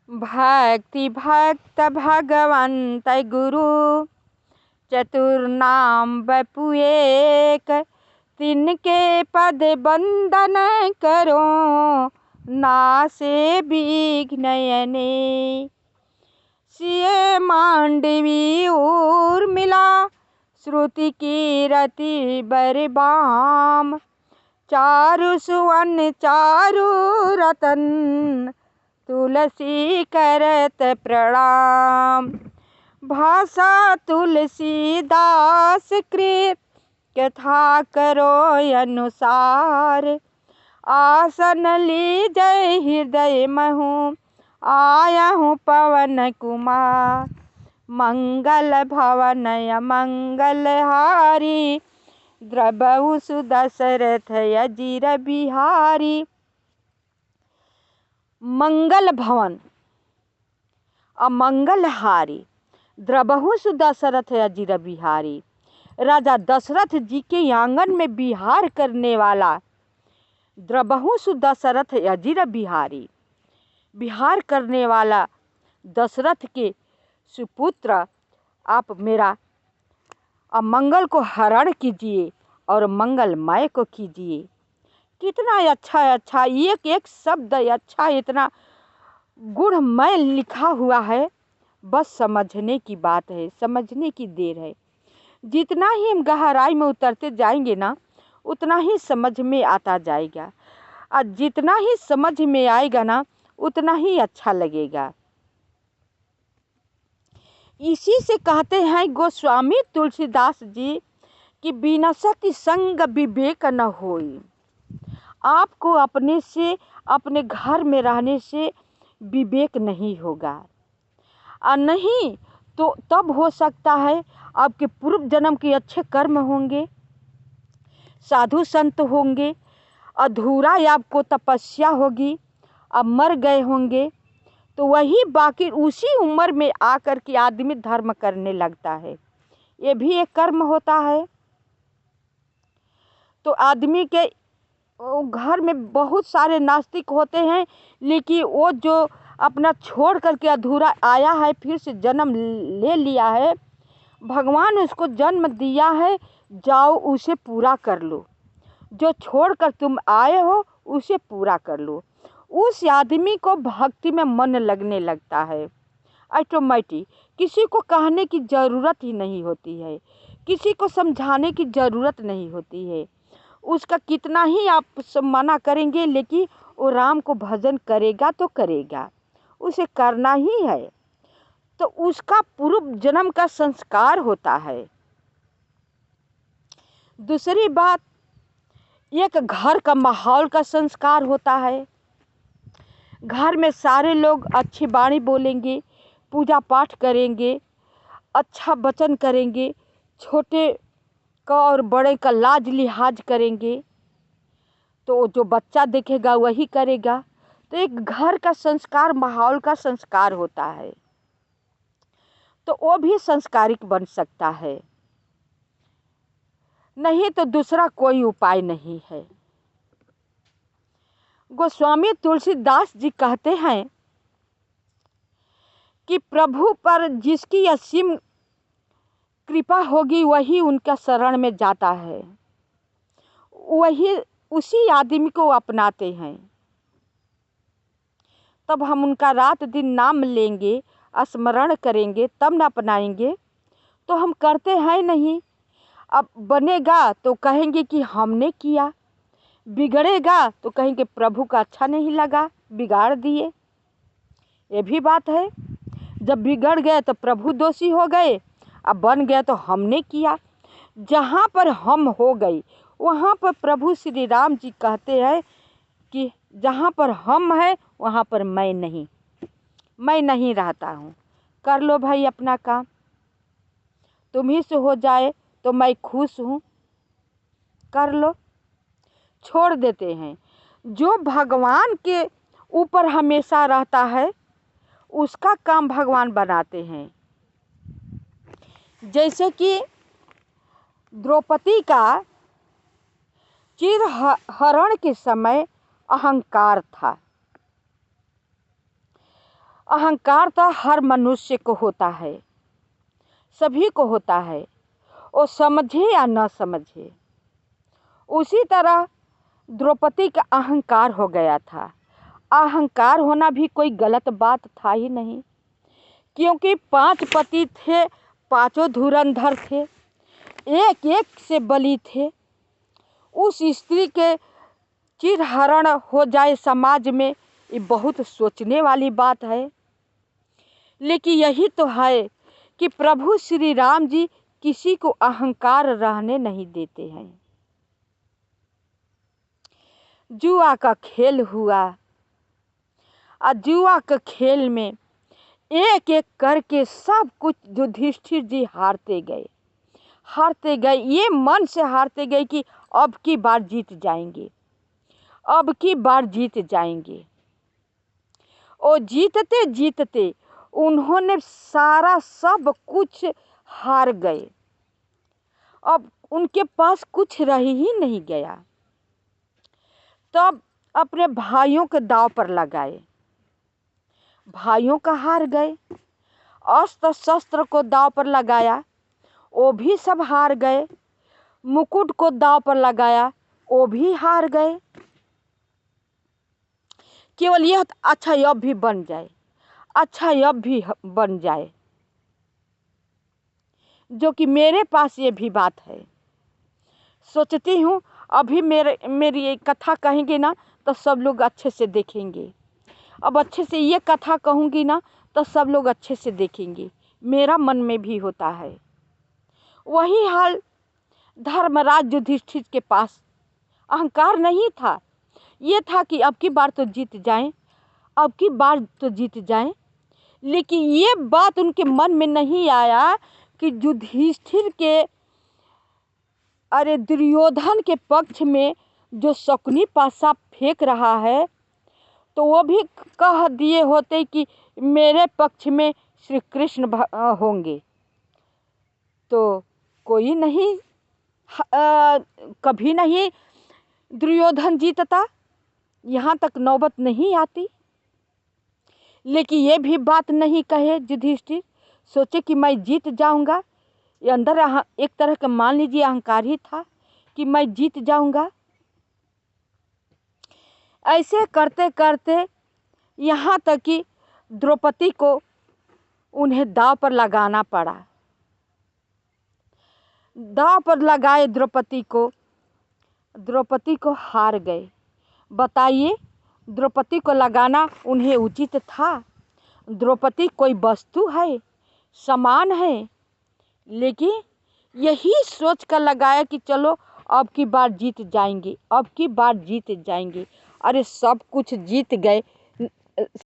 भक्ति भक्त भगवंत गुरु चतुर्नाम बपु एक। तिनके पद बंदन करो नासे विघ्नयने। सिय मांडवी उर्मिला श्रुति कीरति बरबाम। चारु सुवन चारु रतन तुलसी करत प्रणाम। भाषा तुलसीदास कृत कथा करो अनुसार। आसन लीजय हृदय महु आया हूँ पवन कुमार। मंगल भवन मंगल हारी द्रबहु सुदशरथ अजीर बिहारी। मंगल भवन अमंगल हारी द्रबहु सुदशरथ अजीर बिहारी। राजा दशरथ जी के आंगन में विहार करने वाला द्रबहु सुदशरथ अजीर बिहारी। विहार करने वाला दशरथ के सुपुत्र, आप मेरा अमंगल को हरण कीजिए और मंगलमय को कीजिए। कितना अच्छा एक एक शब्द अच्छा, इतना गुणमय लिखा हुआ है। बस समझने की बात है, समझने की देर है। जितना ही हम गहराई में उतरते जाएंगे ना, उतना ही समझ में आता जाएगा। और जितना ही समझ में आएगा ना, उतना ही अच्छा लगेगा। इसी से कहते हैं गोस्वामी तुलसीदास जी कि बिना सति संग विवेक न होई। आपको अपने से, अपने घर में रहने से विवेक नहीं होगा, और नहीं तो तब हो सकता है आपके पूर्व जन्म के अच्छे कर्म होंगे, साधु संत होंगे, अधूरा आपको तपस्या होगी, अब मर गए होंगे, तो वही बाकी उसी उम्र में आकर के आदमी धर्म करने लगता है। ये भी एक कर्म होता है। तो आदमी के घर में बहुत सारे नास्तिक होते हैं, लेकिन वो जो अपना छोड़ करके अधूरा आया है, फिर से जन्म ले लिया है, भगवान उसको जन्म दिया है, जाओ उसे पूरा कर लो। जो छोड़ कर तुम आए हो उसे पूरा कर लो। उस आदमी को भक्ति में मन लगने लगता है ऑटोमेटिक। किसी को कहने की ज़रूरत ही नहीं होती है, किसी को समझाने की ज़रूरत नहीं होती है। उसका कितना ही आप मना करेंगे, लेकिन वो राम को भजन करेगा तो करेगा, उसे करना ही है। तो उसका पूर्व जन्म का संस्कार होता है। दूसरी बात, एक घर का माहौल का संस्कार होता है। घर में सारे लोग अच्छी वाणी बोलेंगे, पूजा पाठ करेंगे, अच्छा वचन करेंगे, छोटे का और बड़े का लाज लिहाज करेंगे, तो जो बच्चा देखेगा वही करेगा। तो एक घर का संस्कार, माहौल का संस्कार होता है, तो वो भी संस्कारिक बन सकता है। नहीं तो दूसरा कोई उपाय नहीं है। गोस्वामी तुलसीदास जी कहते हैं कि प्रभु पर जिसकी असीम कृपा होगी वही उनका शरण में जाता है, वही उसी आदमी को अपनाते हैं। तब हम उनका रात दिन नाम लेंगे, स्मरण करेंगे, तब न अपनाएंगे। तो हम करते हैं नहीं। अब बनेगा तो कहेंगे कि हमने किया, बिगड़ेगा तो कहेंगे प्रभु का अच्छा नहीं लगा, बिगाड़ दिए। ये भी बात है। जब बिगड़ गए तो प्रभु दोषी हो गए, अब बन गया तो हमने किया। जहाँ पर हम हो गई वहाँ पर प्रभु श्री राम जी कहते हैं कि जहाँ पर हम हैं वहाँ पर मैं नहीं रहता हूँ। कर लो भाई अपना काम, तुम्ही से हो जाए तो मैं खुश हूँ, कर लो। छोड़ देते हैं। जो भगवान के ऊपर हमेशा रहता है उसका काम भगवान बनाते हैं। जैसे कि द्रौपदी का चिरहरण के समय अहंकार था। अहंकार तो हर मनुष्य को होता है, सभी को होता है, वो समझे या न समझे। उसी तरह द्रौपदी का अहंकार हो गया था। अहंकार होना भी कोई गलत बात था ही नहीं, क्योंकि 5 पति थे, पांचों धुरंधर थे, एक एक से बली थे। उस स्त्री के चिरहरण हो जाए समाज में, ये बहुत सोचने वाली बात है। लेकिन यही तो है कि प्रभु श्री राम जी किसी को अहंकार रहने नहीं देते हैं। जुआ का खेल हुआ और जुआ के खेल में एक एक करके सब कुछ युधिष्ठिर जी हारते गए। ये मन से हारते गए कि अब की बार जीत जाएंगे, अब की बार जीत जाएंगे। और जीतते जीतते उन्होंने सारा सब कुछ हार गए। अब उनके पास कुछ रह ही नहीं गया। तब अपने भाइयों के दांव पर लगाए, भाइयों का हार गए। अस्त्र शस्त्र को दांव पर लगाया, वो भी सब हार गए। मुकुट को दांव पर लगाया, वो भी हार गए। केवल यह अच्छा अब भी बन जाए, अच्छा अब भी बन जाए, जो कि मेरे पास ये भी बात है। सोचती हूँ अभी मेरी ये कथा कहेंगे ना तो सब लोग अच्छे से देखेंगे। अब अच्छे से ये कथा कहूँगी ना तो सब लोग अच्छे से देखेंगे। मेरा मन में भी होता है। वही हाल धर्मराज युधिष्ठिर के पास अहंकार नहीं था। ये था कि अब की बार तो जीत जाएं, अब की बार तो जीत जाएं। लेकिन ये बात उनके मन में नहीं आया कि युधिष्ठिर के दुर्योधन के पक्ष में जो शकुनी पासा फेंक रहा है, तो वो भी कह दिए होते कि मेरे पक्ष में श्री कृष्ण होंगे, तो कोई नहीं, कभी नहीं दुर्योधन जीतता, यहाँ तक नौबत नहीं आती। लेकिन ये भी बात नहीं कहे युधिष्ठिर, सोचे कि मैं जीत जाऊंगा। ये अंदर एक तरह का मान लीजिए अहंकार ही था कि मैं जीत जाऊंगा। ऐसे करते करते यहाँ तक कि द्रौपदी को उन्हें दांव पर लगाना पड़ा। दांव पर लगाए द्रौपदी को हार गए। बताइए, द्रौपदी को लगाना उन्हें उचित था? द्रौपदी कोई वस्तु है, सामान है? लेकिन यही सोच कर लगाया कि चलो अब की बार जीत जाएंगे, अब की बार जीत जाएंगे। अरे सब कुछ जीत गए।